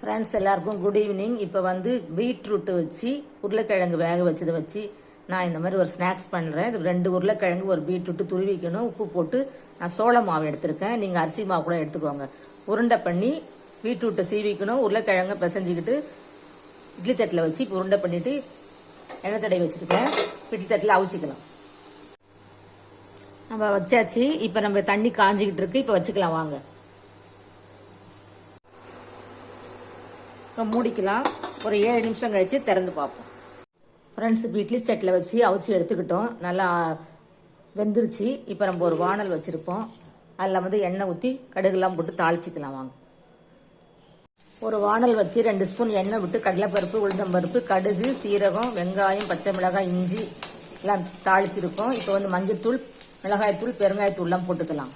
Friends எல்லாருக்கும் good evening. இப்போ வந்து பீட்ரூட்டு வச்சு உருளைக்கிழங்கு வேக வச்சதை வச்சு நான் இந்த மாதிரி ஒரு ஸ்நாக்ஸ் பண்ணுறேன். இது 2 உருளைக்கிழங்கு ஒரு பீட்ரூட்டு துருவிக்கணும். உப்பு போட்டு நான் சோள மாவு எடுத்திருக்கேன். நீங்கள் அரிசி மாவு கூட எடுத்துக்கோங்க. உருண்டை பண்ணி பீட்ரூட்டை சீவிக்கணும். உருளைக்கிழங்கை பிசைஞ்சிக்கிட்டு இட்லி தட்டில் வச்சு இப்போ உருண்டை பண்ணிவிட்டு எண்ணெய் தடவை வச்சுருக்கேன். இட்லி தட்டில் அவிச்சிக்கலாம். நம்ம வச்சாச்சு. இப்போ நம்ம தண்ணி காஞ்சிக்கிட்டு இருக்கு. இப்போ வச்சுக்கலாம் வாங்க. இப்போ மூடிக்கலாம். ஒரு 7 நிமிஷம் கழிச்சு திறந்து பார்ப்போம். ஃப்ரெண்ட்ஸ், இப்போ இட்லி சட்டில் வச்சு அவிச்சு எடுத்துக்கிட்டோம். நல்லா வெந்துருச்சு. இப்போ நம்ம ஒரு வானல் வச்சுருப்போம். அதில் வந்து எண்ணெய் ஊற்றி கடுகுலாம் போட்டு தாளிச்சிக்கலாம் வாங்க. ஒரு வானல் வச்சு 2 ஸ்பூன் எண்ணெய் விட்டு கடலைப்பருப்பு, உளுந்தம்பருப்பு, கடுகு, சீரகம், வெங்காயம், பச்சை மிளகாய், இஞ்சி எல்லாம் தாளிச்சிருக்கோம். இப்போ வந்து மஞ்சத்தூள், மிளகாய்த்தூள், பெருங்காயத்தூள்லாம் போட்டுக்கலாம்.